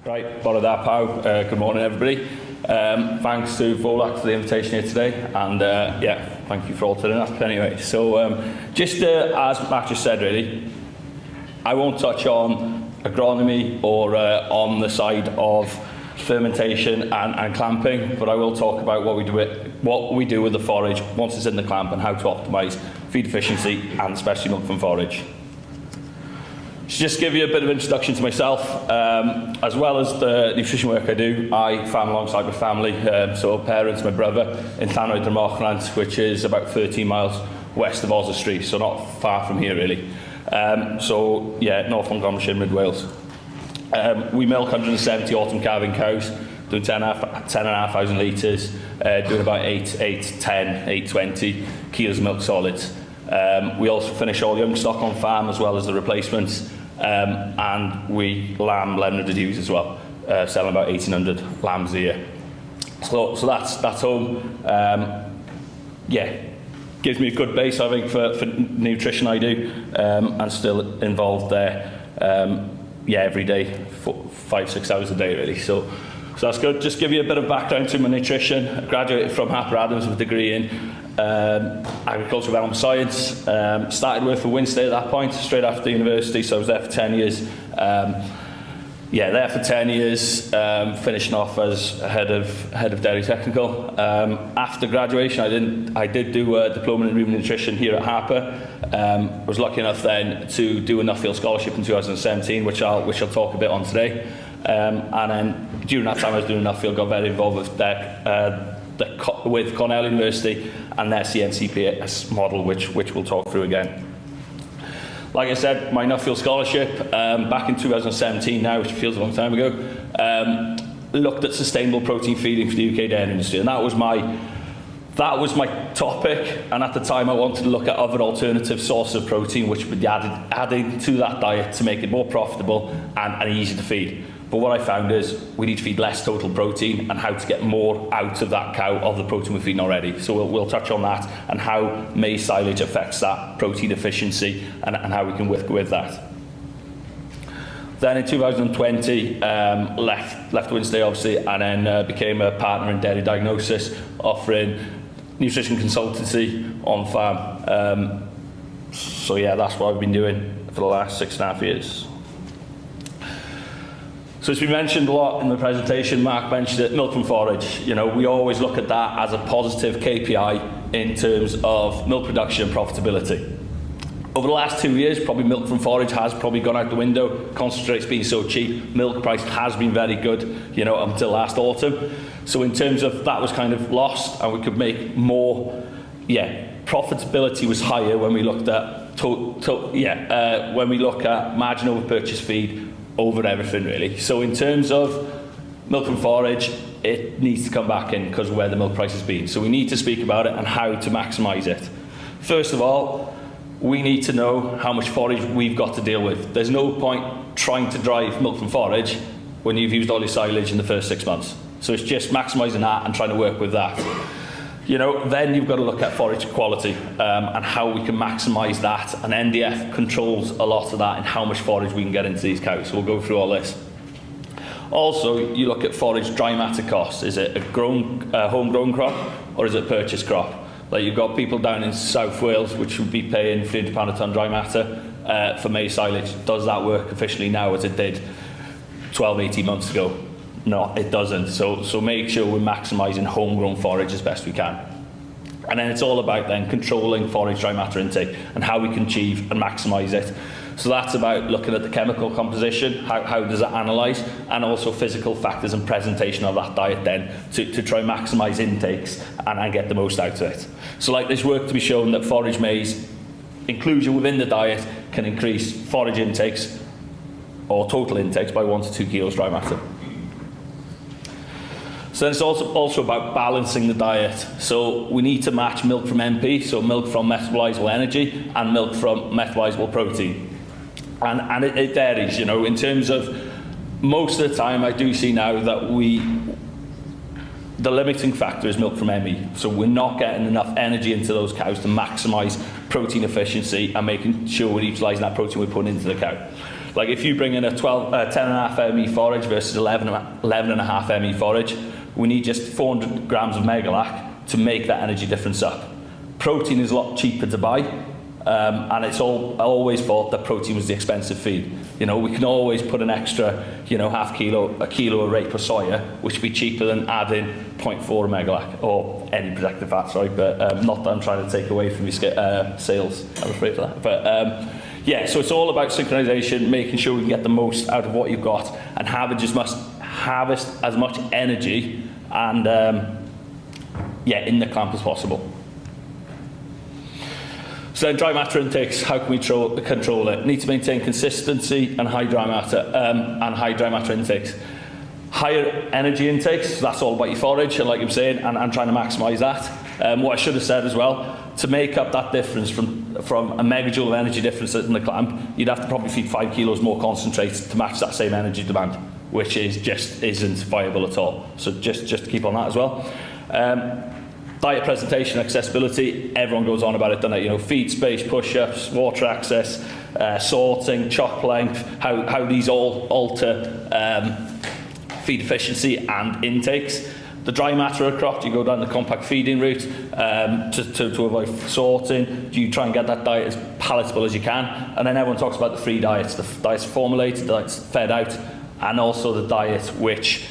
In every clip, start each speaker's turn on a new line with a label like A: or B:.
A: Right, bother that, Pow. Good morning, everybody. Thanks to Volac for the invitation here today, and yeah, thank you for all turning up anyway. So, just as Matt just said, really, I won't touch on agronomy or on the side of fermentation and clamping, but I will talk about what we do with the forage once it's in the clamp and how to optimise feed efficiency and especially milk from forage. To just give you a bit of introduction to myself, as well as the nutrition work I do, I farm alongside my family, so parents, my brother, in Tonne of Maize, which is about 13 miles west of Ecosyl, so not far from here really. So yeah, North Montgomeryshire, mid Wales. We milk 170 autumn calving cows, doing 10,500 litres, doing about 820 kilos of milk solids. We also finish all young stock on farm as well as the replacements, and we lamb blended ewes as well, selling about 1,800 lambs a year. So that's home. Yeah, gives me a good base, I think, for nutrition I do, and still involved there. Yeah, every day, 5-6 hours a day really. So that's good. Just give you a bit of background to my nutrition. I graduated from Harper Adams with a degree in agricultural development science. Started work for Winstead at that point, straight after university, so I was there for 10 years. Yeah, there for 10 years, finishing off as head of dairy technical. After graduation, I did do a diploma in ruminant nutrition here at Harper. I was lucky enough then to do a Nuffield scholarship in 2017, which I'll talk a bit on today. And then during that time I was doing Nuffield, got very involved with with Cornell University and their CNCPS model, which we'll talk through again. Like I said, my Nuffield scholarship back in 2017 now, which feels a long time ago, looked at sustainable protein feeding for the UK dairy industry, and that was my topic. And at the time I wanted to look at other alternative sources of protein which would be added to that diet to make it more profitable and easy to feed. But what I found is we need to feed less total protein and how to get more out of that cow of the protein we're feeding already. So we'll touch on that and how maize silage affects that protein efficiency and how we can work with that. Then in 2020, left Winstead obviously, and then became a partner in dairy diagnosis, offering nutrition consultancy on farm. So yeah, that's what I've been doing for the last 6.5 years. So it's been mentioned a lot in the presentation. Mark mentioned it, milk from forage. You know, we always look at that as a positive KPI in terms of milk production and profitability. Over the last 2 years, probably milk from forage has probably gone out the window. Concentrate's been so cheap. Milk price has been very good, you know, until last autumn. So in terms of that was kind of lost, and we could make more. Yeah, profitability was higher when we looked at when we look at margin over purchase feed over everything really. So in terms of milk from forage, it needs to come back in because of where the milk price has been. So we need to speak about it and how to maximise it. First of all, we need to know how much forage we've got to deal with. There's no point trying to drive milk from forage when you've used all your silage in the first 6 months. So it's just maximising that and trying to work with that. You know, then you've got to look at forage quality and how we can maximise that, and NDF controls a lot of that and how much forage we can get into these cows. So we'll go through all this. Also, you look at forage dry matter costs. Is it a homegrown crop or is it a purchased crop? Like you've got people down in South Wales which would be paying £300 a tonne dry matter for maize silage. Does that work efficiently now as it did 12-18 months ago? No, it doesn't. So make sure we're maximising homegrown forage as best we can. And then it's all about then controlling forage dry matter intake and how we can achieve and maximise it. So that's about looking at the chemical composition, how does it analyse, and also physical factors and presentation of that diet then to try and maximise intakes and get the most out of it. So like there's work to be shown that forage maize inclusion within the diet can increase forage intakes or total intakes by 1 to 2 kilos dry matter. So then it's also about balancing the diet. So we need to match milk from MP, so milk from metabolizable energy, and milk from metabolizable protein. And it varies, you know, in terms of most of the time I do see now that the limiting factor is milk from ME. So we're not getting enough energy into those cows to maximise protein efficiency and making sure we're utilising that protein we're putting into the cow. Like if you bring in a 10.5 ME forage versus 11.5 ME forage, we need just 400 grams of megalac to make that energy difference up. Protein is a lot cheaper to buy, and I always thought that protein was the expensive feed. You know, we can always put an extra, you know, a kilo of rape or soya, which would be cheaper than adding 0.4 megalac, or any protected fat, sorry, but not that I'm trying to take away from your sales, I'm afraid of that. But yeah, so it's all about synchronization, making sure we can get the most out of what you've got, and harvest as much energy and yeah, in the clamp as possible. So then dry matter intakes, how can we control it? Need to maintain consistency and high dry matter intakes. Higher energy intakes, so that's all about your forage, and like I'm saying, and trying to maximise that. What I should have said as well, to make up that difference from a megajoule of energy difference in the clamp, you'd have to probably feed 5 kilos more concentrate to match that same energy demand, which just isn't viable at all. So just to keep on that as well. Diet presentation, accessibility, everyone goes on about it, doesn't it? You know, feed space, push-ups, water access, sorting, chop length, how these all alter feed efficiency and intakes. The dry matter crop, do you go down the compact feeding route to avoid sorting? Do you try and get that diet as palatable as you can? And then everyone talks about the free diets. The diet's formulated, the diet's fed out, and also the diet which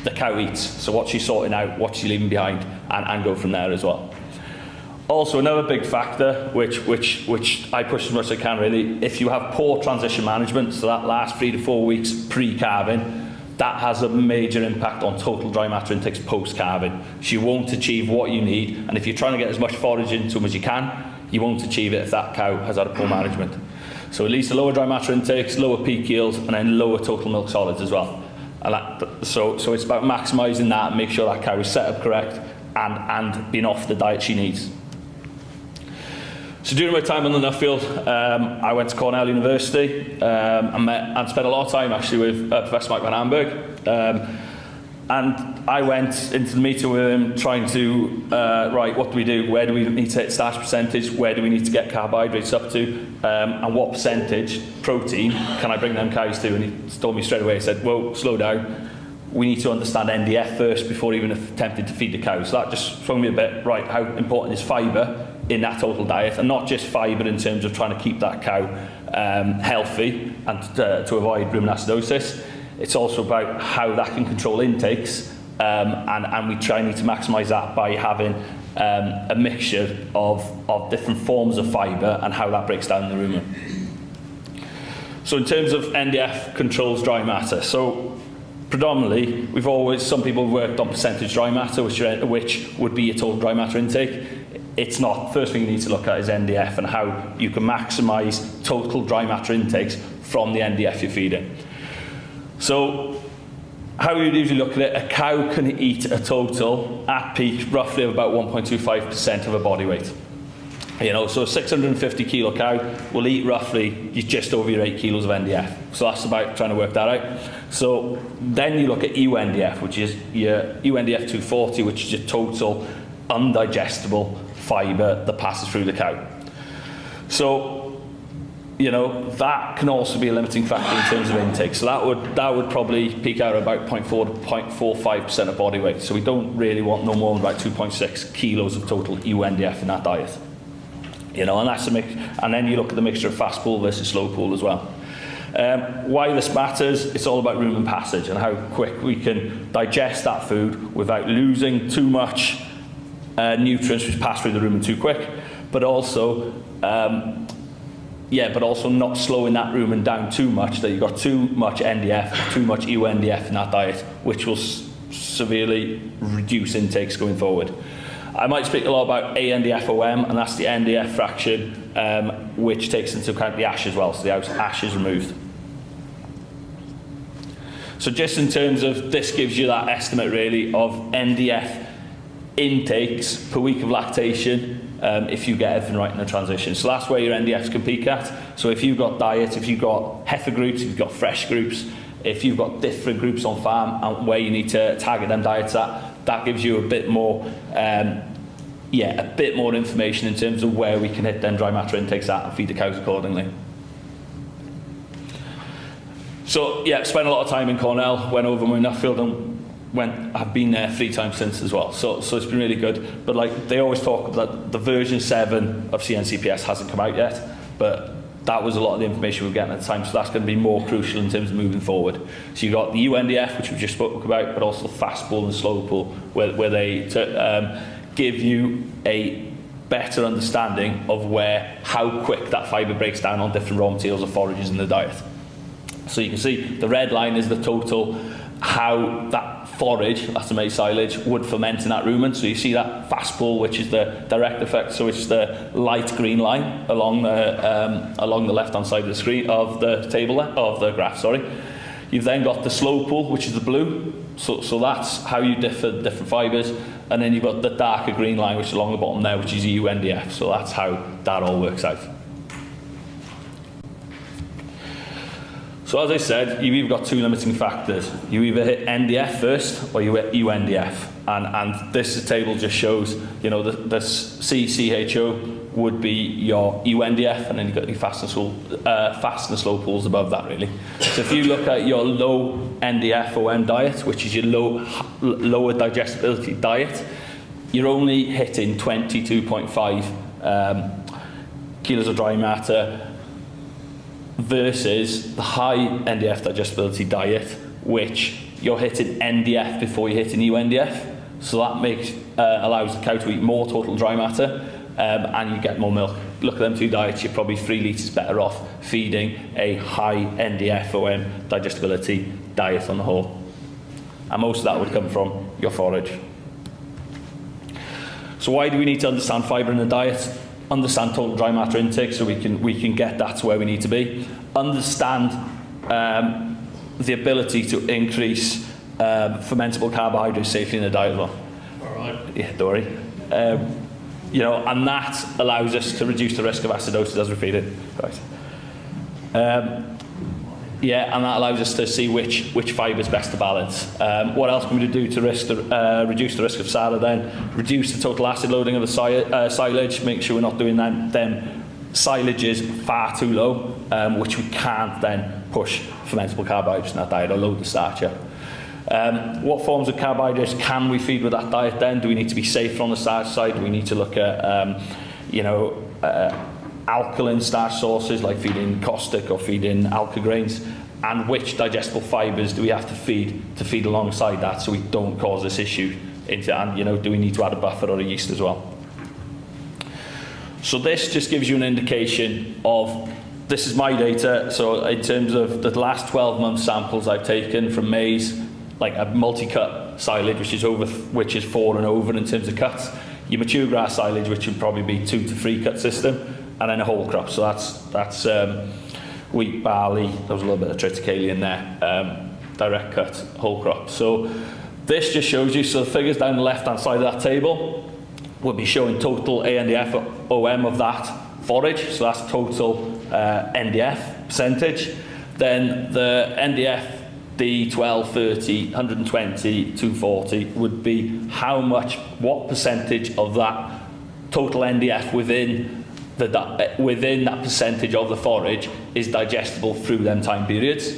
A: the cow eats. So what she's sorting out, what she's leaving behind, and go from there as well. Also, another big factor, which I push as much as I can really, if you have poor transition management, so that last 3 to 4 weeks pre-calving, that has a major impact on total dry matter intakes post-calving. So you won't achieve what you need, and if you're trying to get as much forage into them as you can, you won't achieve it if that cow has had a poor management. So it leads to lower dry matter intakes, lower peak yields, and then lower total milk solids as well. And so it's about maximising that and make sure that cow is set up correct and being off the diet she needs. So during my time on the Nuffield, I went to Cornell University and spent a lot of time actually with Professor Mike Van Amberg. And I went into the meeting with him trying to, right, what do we do? Where do we need to hit starch percentage? Where do we need to get carbohydrates up to? And what percentage protein can I bring them cows to? And he told me straight away, he said, well, slow down. We need to understand NDF first before even attempting to feed the cows. So that just swung me a bit, right, how important is fibre in that total diet? And not just fibre in terms of trying to keep that cow healthy and to avoid rumen acidosis. It's also about how that can control intakes, and we need to maximise that by having a mixture of different forms of fibre and how that breaks down in the rumen. So in terms of NDF controls dry matter, so predominantly some people have worked on percentage dry matter, which would be your total dry matter intake. It's not. First thing you need to look at is NDF and how you can maximise total dry matter intakes from the NDF you're feeding. So how we usually look at it, a cow can eat a total at peak roughly of about 1.25% of her body weight. You know, so a 650 kilo cow will eat roughly just over your 8 kilos of NDF. So that's about trying to work that out. So then you look at EUNDF, which is your EUNDF 240, which is your total undigestible fibre that passes through the cow. So, you know, that can also be a limiting factor in terms of intake. So that would probably peak out at about 0.4 to 0.45% of body weight. So we don't really want no more than about 2.6 kilos of total EUNDF in that diet. You know, and that's a mix. And then you look at the mixture of fast pool versus slow pool as well. Why this matters, it's all about rumen passage and how quick we can digest that food without losing too much nutrients which pass through the rumen too quick, but also not slowing that rumen down too much, that you've got too much NDF, too much EUNDF in that diet, which will severely reduce intakes going forward. I might speak a lot about ANDF-OM, and that's the NDF fraction, which takes into account the ash as well, so the ash is removed. So just in terms of, this gives you that estimate really of NDF intakes per week of lactation, if you get everything right in the transition. So that's where your NDFs can peak at. So if you've got diet, if you've got heifer groups, if you've got fresh groups, if you've got different groups on farm and where you need to target them diets at, that gives you a bit more information in terms of where we can hit them dry matter intakes at and feed the cows accordingly. So yeah, spent a lot of time in Cornell, went over my Nuffield and I've been there 3 times since as well. So it's been really good. But like they always talk that the version 7 of CNCPS hasn't come out yet, but that was a lot of the information we were getting at the time, so that's going to be more crucial in terms of moving forward. So you've got the UNDF, which we just spoke about, but also fast pull and slow pull, where they give you a better understanding of how quick that fibre breaks down on different raw materials or forages in the diet. So you can see the red line is the total, how that forage, that's the maize silage, would ferment in that rumen. So you see that fast pull, which is the direct effect, so it's the light green line along the left-hand side of the screen, of the table, of the graph, sorry. You've then got the slow pull, which is the blue, so that's how you differ different fibres, and then you've got the darker green line, which is along the bottom there, which is UNDF, so that's how that all works out. So as I said, you've either got 2 limiting factors. You either hit NDF first or you hit UNDF. And this table just shows, you know, the CCHO would be your UNDF, and then you've got your fast and slow pulls above that, really. So if you look at your low NDF OM diet, which is your lower digestibility diet, you're only hitting 22.5 kilos of dry matter, versus the high NDF digestibility diet, which you're hitting NDF before you're hitting UNDF. So that allows the cow to eat more total dry matter, and you get more milk. Look at them 2 diets, you're probably 3 litres better off feeding a high NDF OM digestibility diet on the whole. And most of that would come from your forage. So why do we need to understand fibre in the diet? Understand total dry matter intake so we can get that to where we need to be. Understand the ability to increase fermentable carbohydrates safely in the diet as well.
B: All right.
A: Yeah, don't worry. You know, and that allows us to reduce the risk of acidosis as we feed it. Right. Yeah, and that allows us to see which fibres best to balance. What else can we do to reduce the risk of SARA then? Reduce the total acid loading of the silage, make sure we're not doing them silages far too low, which we can't then push fermentable carbohydrates in that diet or load the starch up. What forms of carbohydrates can we feed with that diet then? Do we need to be safer on the starch side? Do we need to look at, you know, alkaline starch sources like feeding caustic or feeding alka grains, and which digestible fibres do we have to feed alongside that so we don't cause this issue and, you know, do we need to add a buffer or a yeast as well? So this just gives you an indication of, this is my data, so in terms of the last 12 month samples I've taken from maize, like a multi-cut silage, which is 4 and over in terms of cuts, your mature grass silage, which would probably be 2 to 3 cut system, and then a whole crop. So that's wheat, barley, there was a little bit of triticale in there, direct cut, whole crop. So this just shows you, so the figures down the left-hand side of that table will be showing total ANDF OM of that forage, so that's total NDF percentage. Then the NDF D12, 30, 120, 240 would be what percentage of that total NDF within that percentage of the forage is digestible through them time periods.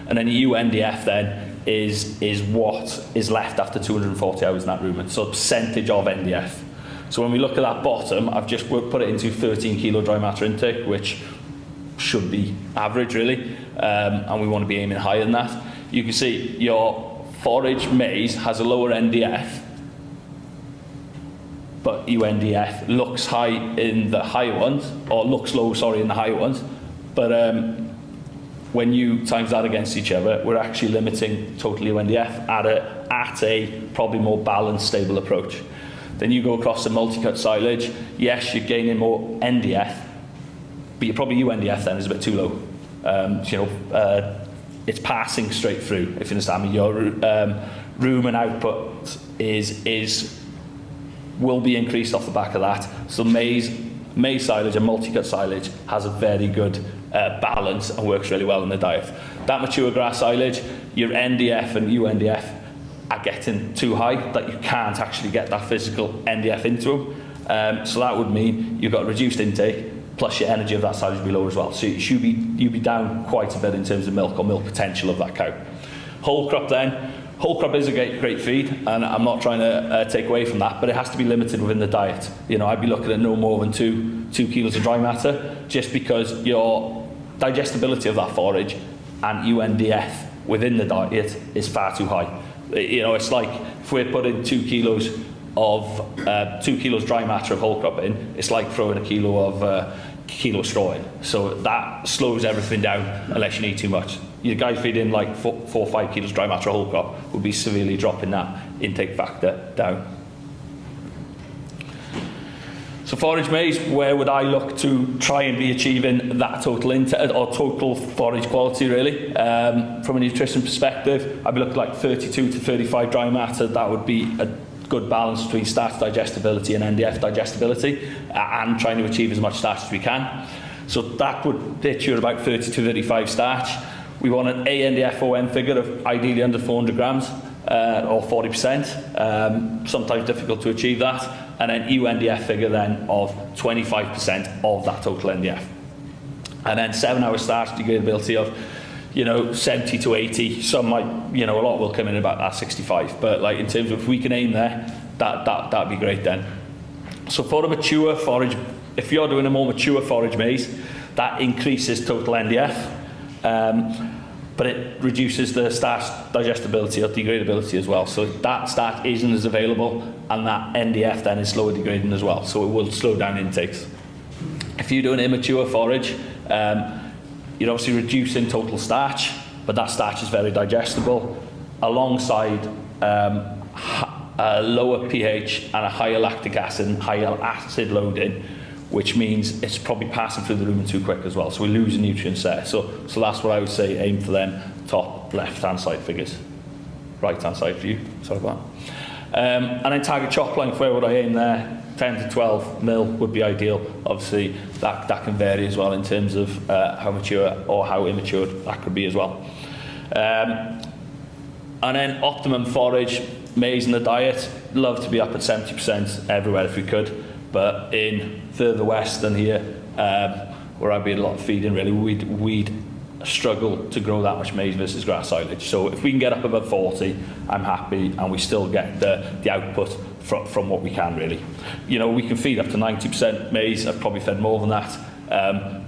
A: And then UNDF then is what is left after 240 hours in that rumen, so percentage of NDF. So when we look at that bottom, I've just put it into 13 kilo dry matter intake, which should be average really, and we want to be aiming higher than that. You can see your forage maize has a lower NDF, but UNDF looks high in the higher ones, or looks low, sorry, in the higher ones. But when you times that against each other, we're actually limiting total UNDF at a probably more balanced, stable approach. Then you go across the multi-cut silage. Yes, you're gaining more NDF, but your probably UNDF then is a bit too low. It's passing straight through, if you understand me. Your rumen output will be increased off the back of that. So maize silage and multi-cut silage has a very good balance and works really well in the diet. That mature grass silage, your NDF and UNDF are getting too high that you can't actually get that physical NDF into them. So that would mean you've got reduced intake, plus your energy of that silage will be lower as well. So you'd be down quite a bit in terms of milk or milk potential of that cow. Whole crop then. Whole crop is a great feed, and I'm not trying to take away from that, but it has to be limited within the diet. You know, I'd be looking at no more than 2 kilos of dry matter, just because your digestibility of that forage and UNDF within the diet is far too high. You know, it's like if we're putting 2 kilos of 2 kilos dry matter of whole crop in, it's like throwing a kilo of straw in. So that slows everything down unless you need too much. Your guy feeding like 4 or 5 kilos dry matter whole crop would be severely dropping that intake factor down. So forage maize, where would I look to try and be achieving that total intake or total forage quality really? From a nutrition perspective, I'd be looking like 32 to 35 dry matter. That would be a good balance between starch digestibility and NDF digestibility, and trying to achieve as much starch as we can. So that would pitch you at about 30 to 35 starch. We want an ANDF-ON figure of ideally under 400 grams or 40%. Sometimes difficult to achieve that. And then UNDF figure then of 25% of that total NDF. And then 7-hour starch degradability of, you know, 70 to 80. Some might, you know, a lot will come in about that 65. But like in terms of if we can aim there, that'd be great then. So for a mature forage, if you're doing a more mature forage maize, that increases total NDF. But it reduces the starch digestibility or degradability as well. So that starch isn't as available, and that NDF then is slower degrading as well. So it will slow down intakes. If you do an immature forage, you're obviously reducing total starch, but that starch is very digestible, alongside a lower pH and a higher lactic acid and higher acid loading, which means it's probably passing through the rumen too quick as well. So we lose nutrients there. So that's what I would say, aim for them top left-hand side figures. Right-hand side for you, sorry about that. And then target chop length, where would I aim there? 10 to 12 mil would be ideal. Obviously, that can vary as well in terms of how mature or how immature that could be as well. And then optimum forage, maize in the diet, love to be up at 70% everywhere if we could. But in further west than here, where I'd be a lot of feeding really, we'd struggle to grow that much maize versus grass silage. So if we can get up above 40, I'm happy, and we still get the output from what we can really. You know, we can feed up to 90% maize. I've probably fed more than that,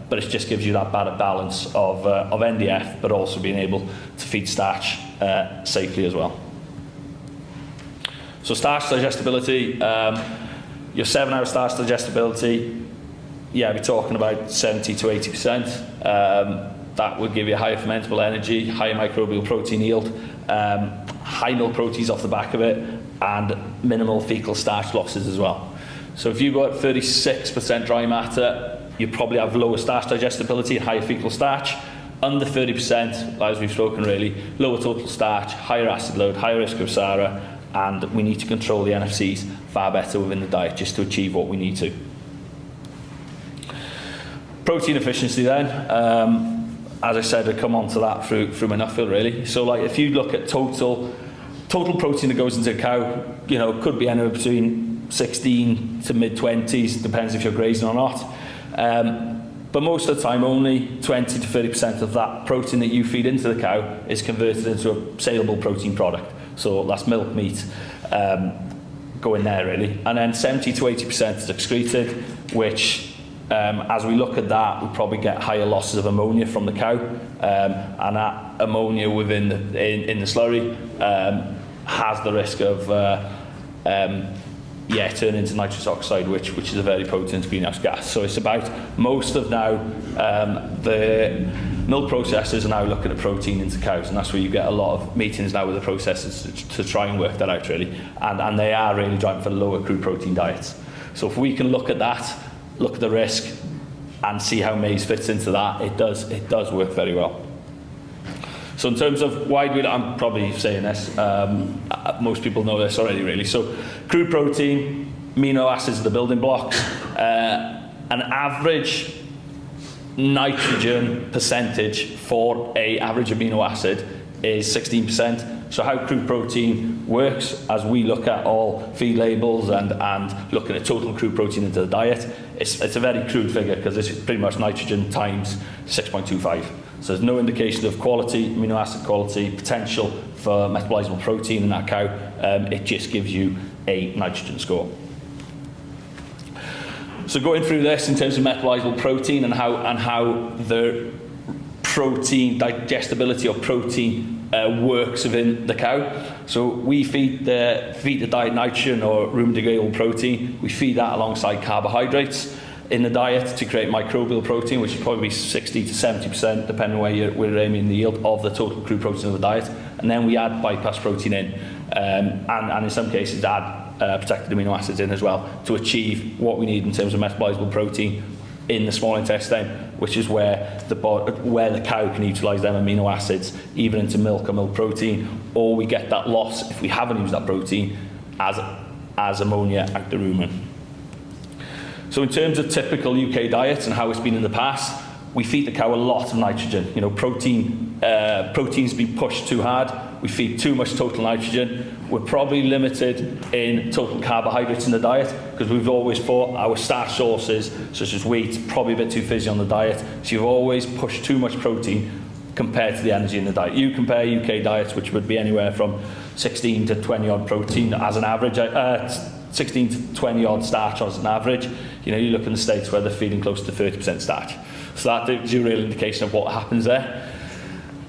A: but it just gives you that better balance of NDF, but also being able to feed starch safely as well. So starch digestibility. Your 7-hour starch digestibility, yeah, we're talking about 70 to 80%. That would give you higher fermentable energy, higher microbial protein yield, high milk proteins off the back of it, and minimal fecal starch losses as well. So if you go at 36% dry matter, you probably have lower starch digestibility and higher fecal starch. Under 30%, as we've spoken really, lower total starch, higher acid load, higher risk of SARA, and we need to control the NFCs far better within the diet just to achieve what we need to. Protein efficiency then, as I said, I'd come on to that through my nut fill really. So like if you look at total protein that goes into a cow, you know, could be anywhere between 16 to mid-20s, depends if you're grazing or not. But most of the time, only 20 to 30% of that protein that you feed into the cow is converted into a saleable protein product. So that's milk, meat, going there really. And then 70 to 80% is excreted, which as we look at that, we probably get higher losses of ammonia from the cow, and that ammonia within in the slurry has the risk of turning into nitrous oxide, which is a very potent greenhouse gas. So it's about most of now the milk processors are now looking at protein into cows, and that's where you get a lot of meetings now with the processors to try and work that out really, and they are really driving for lower crude protein diets. So if we can look at that, look at the risk, and see how maize fits into that, it does work very well. So in terms of why do we, I'm probably saying this, most people know this already really. So crude protein, amino acids are the building blocks. An average nitrogen percentage for an average amino acid is 16%. So how crude protein works, as we look at all feed labels and looking at total crude protein into the diet, it's a very crude figure because it's pretty much nitrogen times 6.25. So there's no indication of quality, amino acid quality, potential for metabolizable protein in that cow. It just gives you a nitrogen score. So going through this in terms of metabolizable protein and how the protein digestibility of protein works within the cow. So we feed the diet nitrogen or rumen degradable protein. We feed that alongside carbohydrates in the diet to create microbial protein, which is probably 60 to 70%, depending on where we're aiming the yield of the total crude protein of the diet. And then we add bypass protein in, and in some cases add protected amino acids in as well to achieve what we need in terms of metabolizable protein in the small intestine, which is where the cow can utilise them amino acids either into milk or milk protein, or we get that loss if we haven't used that protein as ammonia out the rumen. So in terms of typical UK diets and how it's been in the past, we feed the cow a lot of nitrogen. You know, protein's been pushed too hard. We feed too much total nitrogen. We're probably limited in total carbohydrates in the diet because we've always thought our starch sources, such as wheat, probably a bit too fizzy on the diet. So you've always pushed too much protein compared to the energy in the diet. You compare UK diets, which would be anywhere from 16 to 20 odd protein as an average, 16 to 20 odd starch as an average. You know, you look in the States where they're feeding close to 30% starch. So that gives you a real indication of what happens there.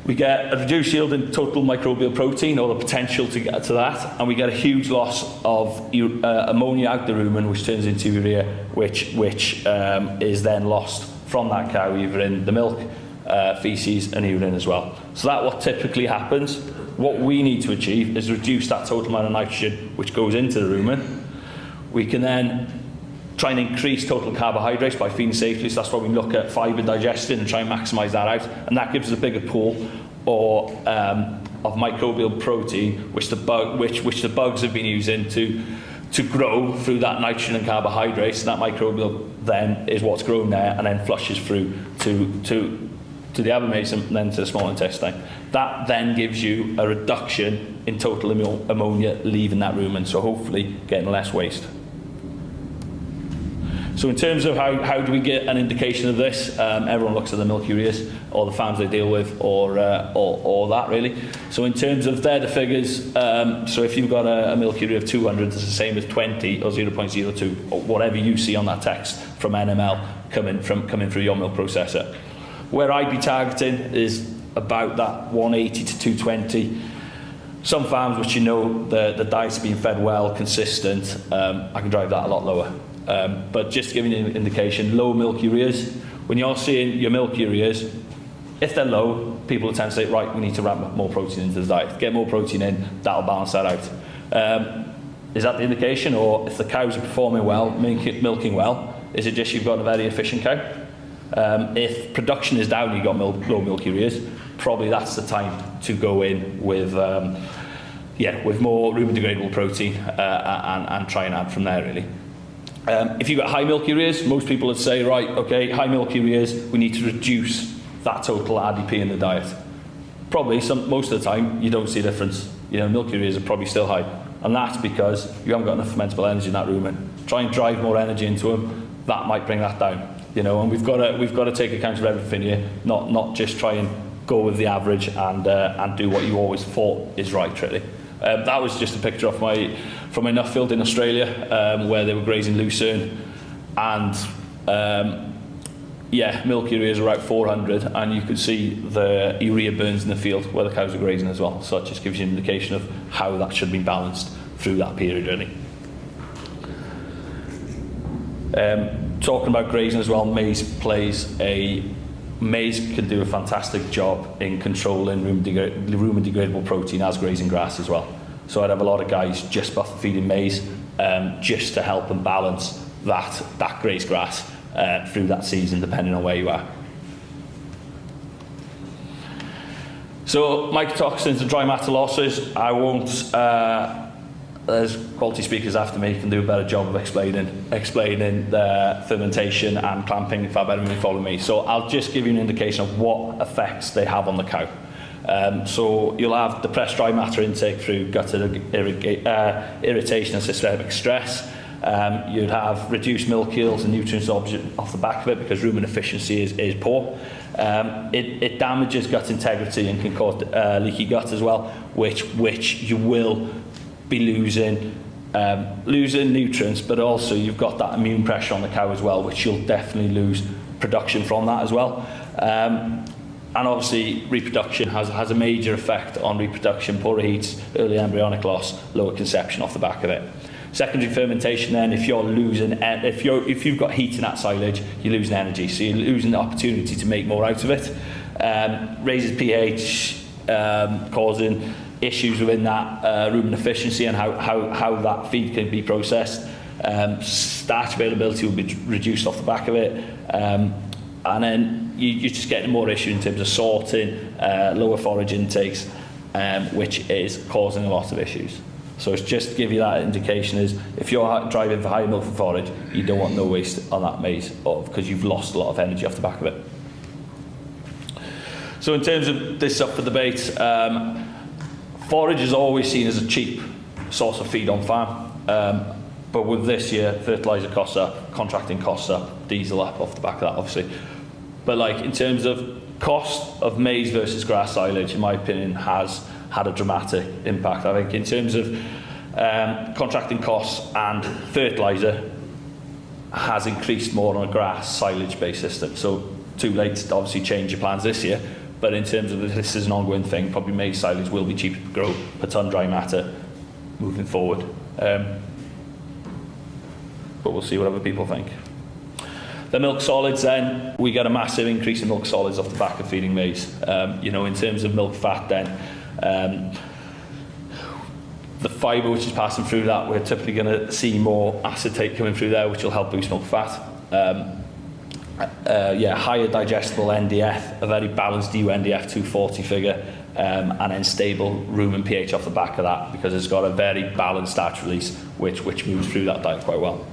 A: We get a reduced yield in total microbial protein, or the potential to get to that, and we get a huge loss of ammonia out the rumen, which turns into urea, which is then lost from that cow, either in the milk, feces and urine as well. So that's what typically happens. What we need to achieve is reduce that total amount of nitrogen which goes into the rumen. We can then try and increase total carbohydrates by feeding safely, so that's why we look at fibre digestion and try and maximise that out, and that gives us a bigger pool of microbial protein which the bugs have been using to grow through that nitrogen and carbohydrates, and that microbial then is what's grown there and then flushes through to the abomasum and then to the small intestine. That then gives you a reduction in total ammonia leaving that rumen, so hopefully getting less waste. So in terms of how do we get an indication of this, everyone looks at the milk ureas or the farms they deal with or that really. So in terms of they're the figures, so if you've got a milk urea of 200, it's the same as 20 or 0.02 or whatever you see on that text from NML coming through your milk processor. Where I'd be targeting is about that 180 to 220. Some farms which you know the diet's being fed well, consistent, I can drive that a lot lower. But just to give you an indication, low milk ureas, when you're seeing your milk ureas, if they're low, people tend to say, right, we need to ramp up more protein into the diet. Get more protein in, that'll balance that out. Is that the indication? Or if the cows are performing well, milking well, is it just you've got a very efficient cow? If production is down, you've got low milk ureas, probably that's the time to go in with more rumen degradable protein and try and add from there really. If you've got high milk ureas, most people would say, right, okay, high milk ureas, we need to reduce that total RDP in the diet. Probably most of the time you don't see a difference. You know, milk ureas are probably still high, and that's because you haven't got enough fermentable energy in that rumen. Try and drive more energy into them, that might bring that down. You know, and we've got to take account of everything here, not just try and go with the average and do what you always thought is right really. That was just a picture from my nut field in Australia, where they were grazing lucerne, and milk ureas are about 400, and you could see the urea burns in the field where the cows are grazing as well. So that just gives you an indication of how that should be balanced through that period really. Talking about grazing as well, maize can do a fantastic job in controlling rumen degradable protein as grazing grass as well. So I'd have a lot of guys just buffer feeding maize just to help and balance that grazed grass through that season, depending on where you are. So mycotoxins and dry matter losses, I won't. There's quality speakers after me can do a better job of explaining the fermentation and clamping far better than you follow me. So I'll just give you an indication of what effects they have on the cow. So you'll have depressed dry matter intake through gut irritation and systemic stress. You'd have reduced milk yields and nutrient absorption off the back of it because rumen efficiency is poor. It damages gut integrity and can cause leaky gut as well, which you will be losing nutrients, but also you've got that immune pressure on the cow as well, which you'll definitely lose production from that as well. And obviously reproduction has a major effect on reproduction, poorer heats, early embryonic loss, lower conception off the back of it. Secondary fermentation then, if you've got heat in that silage, you're losing energy, so you're losing the opportunity to make more out of it. Raises pH, causing issues within that rumen efficiency and how that feed can be processed. Starch availability will be reduced off the back of it. And then you're just getting more issue in terms of sorting, lower forage intakes, which is causing a lot of issues. So it's just to give you that indication is, if you're driving for higher milk for forage, you don't want no waste on that maize, because you've lost a lot of energy off the back of it. So in terms of this up for debate, forage is always seen as a cheap source of feed on farm. But with this year, fertiliser costs up, contracting costs up, diesel up off the back of that, obviously. But like in terms of cost of maize versus grass silage, in my opinion, has had a dramatic impact. I think in terms of contracting costs and fertiliser has increased more on a grass silage based system. So too late to obviously change your plans this year, but in terms of this is an ongoing thing, probably maize silage will be cheaper to grow per tonne dry matter moving forward. But we'll see what other people think. The milk solids then, we get a massive increase in milk solids off the back of feeding maize. You know, in terms of milk fat then, the fibre which is passing through that, we're typically going to see more acetate coming through there, which will help boost milk fat. Higher digestible NDF, a very balanced EU NDF 240 figure, and then stable rumen pH off the back of that, because it's got a very balanced starch release, which moves through that diet quite well.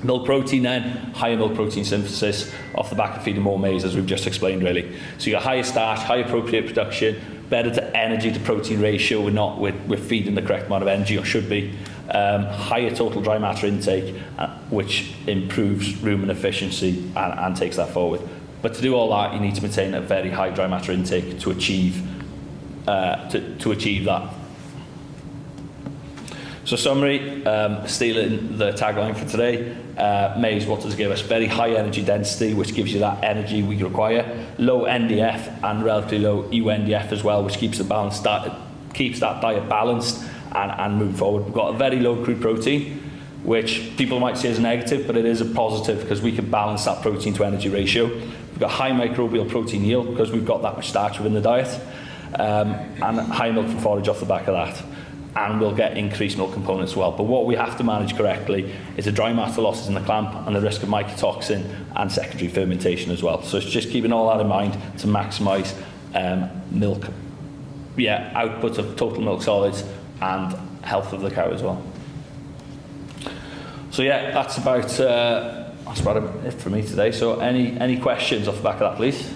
A: Milk protein then, higher milk protein synthesis off the back of feeding more maize, as we've just explained really. So you got higher starch, higher appropriate production, better to energy to protein ratio, we're feeding the correct amount of energy, or should be. Higher total dry matter intake, which improves rumen efficiency and takes that forward. But to do all that, you need to maintain a very high dry matter intake to achieve that. So summary, stealing the tagline for today, maize, what does it give us? Very high energy density, which gives you that energy we require. Low NDF and relatively low EU NDF as well, which keeps keeps that diet balanced and move forward. We've got a very low crude protein, which people might see as a negative, but it is a positive because we can balance that protein to energy ratio. We've got high microbial protein yield because we've got that much starch within the diet, and high milk from forage off the back of that. And we'll get increased milk components as well. But what we have to manage correctly is the dry matter losses in the clamp and the risk of mycotoxin and secondary fermentation as well. So it's just keeping all that in mind to maximise milk, output of total milk solids and health of the cow as well. So that's about it for me today. So any questions off the back of that, please?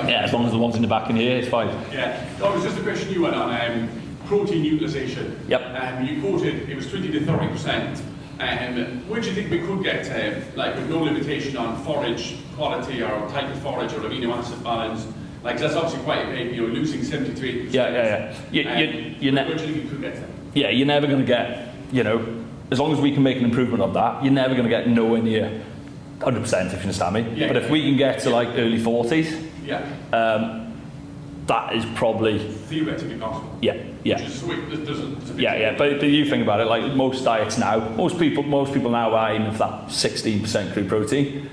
A: As long as the ones in the back in here, it's fine.
B: Yeah, that was just a question you went on protein utilisation.
A: Yep.
B: You quoted it was 20 to 30%. Where do you think we could get, with no limitation on forage quality or type of forage or amino acid balance? Like, that's obviously quite a big, losing 70 to 80%.
A: Yeah.
B: Where do you think we could get to?
A: Yeah, you're never going to get, as long as we can make an improvement of that, you're never going to get nowhere near 100%, if you understand me. Yeah, but if we can get to early 40s, that is probably
B: theoretically possible.
A: Yeah.
B: Which is sweet.
A: But you think about it, like most diets now, most people now are aiming for that 16% crude protein,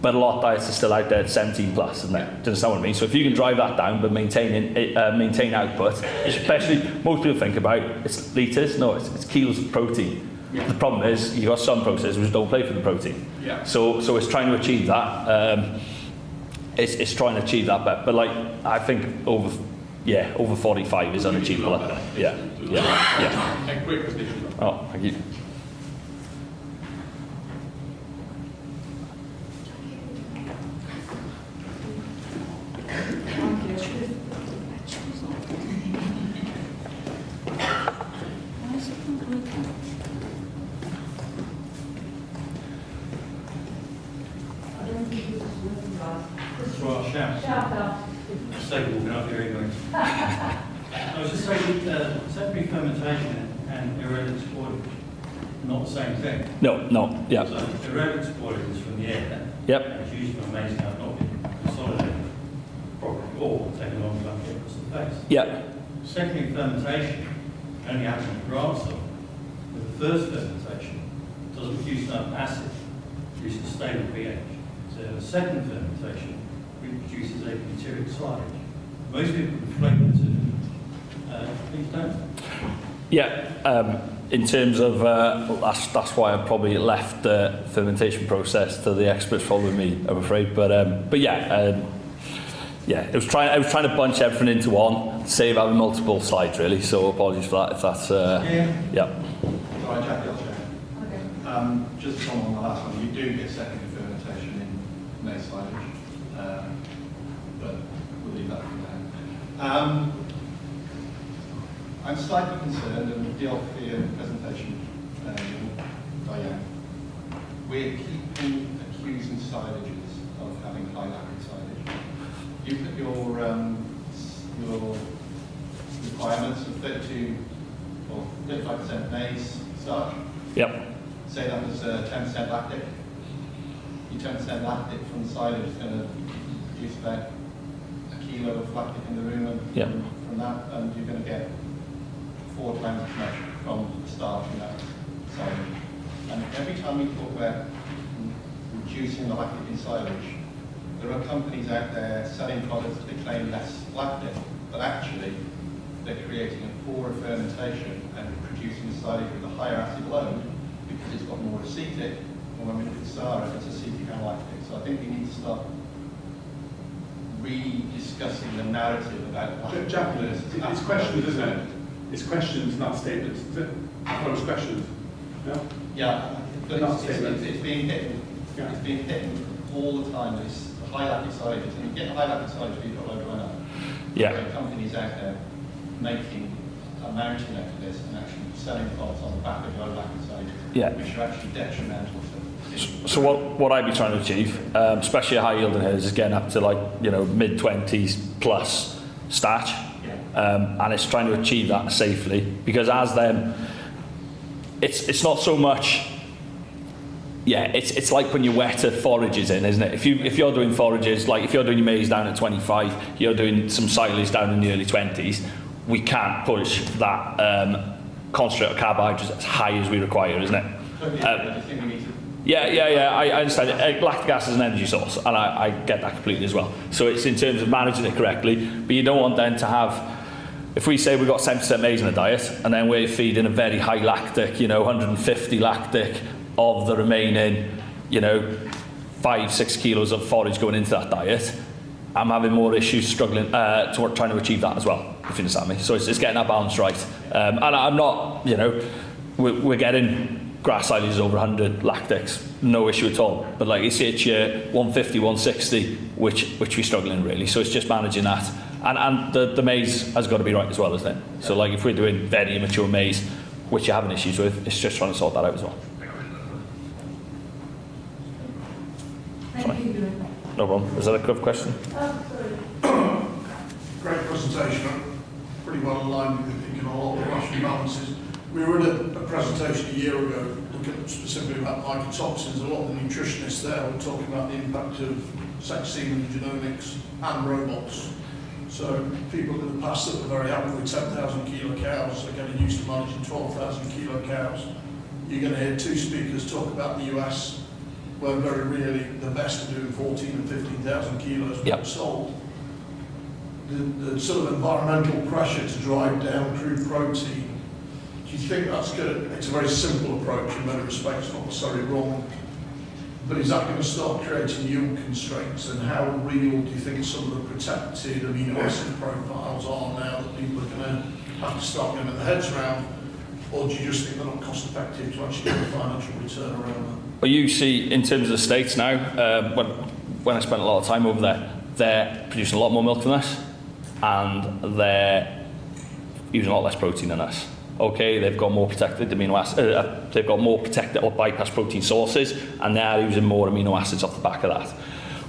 A: but a lot of diets are still out there at 17 plus, isn't it? Do you understand what I mean? So if you can drive that down, but maintain output, especially most people think about it's litres, no, it's kilos of protein. The problem is you've got some processors which don't play for the protein.
B: Yeah.
A: So it's trying to achieve that. It's trying to achieve that, but like I think over 45 is unachievable. Yeah.
B: A quick position.
A: Oh, thank you.
C: I was just saying, secondary fermentation and aerobic spoilage, not the same thing.
A: No, yeah.
C: So aerobic spoilage is from the air.
A: Yep.
C: And it's usually from maize now not being consolidated properly or taken a long time to get across the face.
A: Yeah.
C: Secondary fermentation only happens in grass though. With the first fermentation, it doesn't produce enough acid, it produces a stable pH. So the second fermentation produces a butyric silage. Most people conflate the two. Please don't.
A: Yeah, in terms of, that's why I probably left the fermentation process to the experts following me, I'm afraid. But yeah, it was trying to bunch everything into one, save having multiple slides really. So apologies for that if that's, yeah.
D: Sorry, Jackie, I'll share. Okay. Just on the last one, you do get secondary fermentation in maize silage, but we'll leave that for now. I'm slightly concerned, and with the Althea presentation, Diane, we're keeping accusing silages of having high lactic silage. You put your requirements of 32 or 35% maize starch.
A: Yep.
D: Say that was 10% lactic. Your 10% lactic from the silage is going to produce about a kilo of lactic in the room, and
A: yep.
D: from that, and you're going to get 4 times as much from the starch in that silage. And every time we talk about reducing the lactic in silage, there are companies out there selling products that they claim less lactic, but actually they're creating a poorer fermentation and producing silage with a higher acid load because it's got more acetic, or when we look at SARA, it's acetic and lactic. So I think we need to start re-discussing the narrative about lactic.
B: Jackie, it's questions, isn't it? It's questions, not statements, is it? I thought it was questions. No?
D: Yeah, but
B: Not
D: it's being hidden.
B: Yeah.
D: It's being hidden all the time. It's the high lactic silages, and you get high lactic silage, you've got low dry up.
A: Yeah.
D: There are companies out there making a mountain out of this and actually selling products on the back of low lactic silages,
A: Yeah.
D: which are actually detrimental to.
A: So what I'd be trying to achieve, especially a high yielding herd, is getting up to like mid-20s plus starch, and it's trying to achieve that safely, because as them, it's not so much. Yeah, it's like when you wet forages in, isn't it? If you're doing forages, like if you're doing your maize down at 25, you're doing some silage down in the early 20s, we can't push that concentrate of carbohydrates as high as we require, isn't it? Yeah, I understand. Lactic acid is an energy source, and I get that completely as well. So it's in terms of managing it correctly, but you don't want then to have, if we say we've got 70% maize in a diet, and then we're feeding a very high lactic, 150 lactic of the remaining, 5-6 kilos of forage going into that diet, I'm having more issues struggling, trying to achieve that as well, if you understand me. So it's getting that balance right. And I'm not, we're getting grass silages over 100 lactics, no issue at all. But like it's your 150, 160, which we're struggling really. So it's just managing that. And the maize has got to be right as well, isn't it? So like if we're doing very immature maize, which you're having issues with, it's just trying to sort that out as well.
E: Thank you.
A: No problem. Was that a good question?
F: Great presentation. Pretty well aligned with thinking on a lot of the ration balances. We were at a presentation a year ago looking specifically about mycotoxins. A lot of the nutritionists there were talking about the impact of sex semen genomics and robots. So people in the past that were very happy with 10,000 kilo cows are getting used to managing 12,000 kilo cows. You're going to hear 2 speakers talk about the US, where very really the best are doing 14 and 15,000 kilos
A: Yep.
F: sold. The sort of environmental pressure to drive down crude protein Do you think that's good? It's a very simple approach in many respects, not necessarily wrong. But is that going to start creating yield constraints? And how real do you think some of the protected amino acid profiles are now that people are going to have to start getting their heads around? Or do you just think they're not cost effective to actually get a financial return around that?
A: Well, you see, in terms of the States now, when I spent a lot of time over there, they're producing a lot more milk than us, and they're using a lot less protein than us. Okay, they've got more protected amino acids, they've got more protected or bypass protein sources, and they're using more amino acids off the back of that.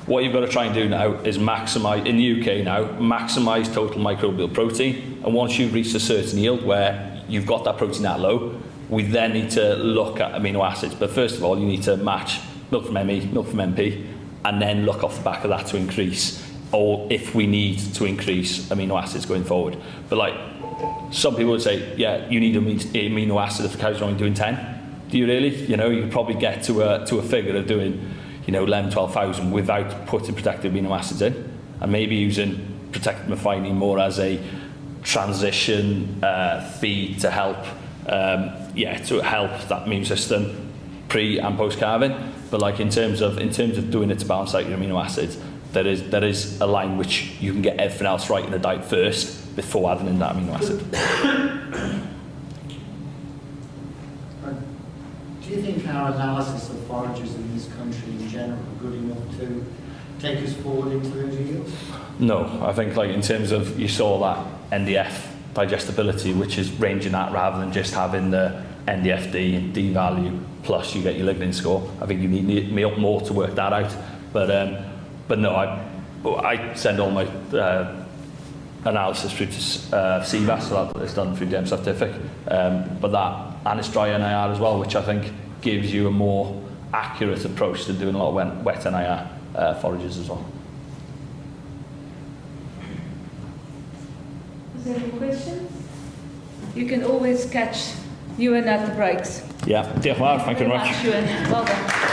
A: What you've got to try and do now is maximise, in the UK now, maximise total microbial protein, and once you've reached a certain yield where you've got that protein that low, we then need to look at amino acids. But first of all, you need to match milk from ME, milk from MP, and then look off the back of that to increase, or if we need to increase amino acids going forward. But like, some people would say, yeah, you need amino acid if the cow's only doing 10. Do you really? You know, you could probably get to a figure of doing, 11, 12,000 without putting protected amino acids in, and maybe using protected methionine more as a transition feed to help, to help that immune system pre and post calving. But like in terms of doing it to balance out your amino acids, there is a line which you can get everything else right in the diet first before adding in that amino acid.
G: Do you think our analysis of forages in this country in general are good enough to take us forward into those yields?
A: No, I think like in terms of, you saw that NDF digestibility, which is ranging that rather than just having the NDF-D and D value plus you get your lignin score. I think you need more to work that out. But no, I send all my analysis through to CVAS, so that is done through DM Scientific. But that, and it's dry NIR as well, which I think gives you a more accurate approach to doing a lot of wet NIR forages as well.
E: Is there any questions? You can always catch Ewan at the breaks.
A: Yeah, diolch yn fawr, thank you very much.
E: Ewan. Well done.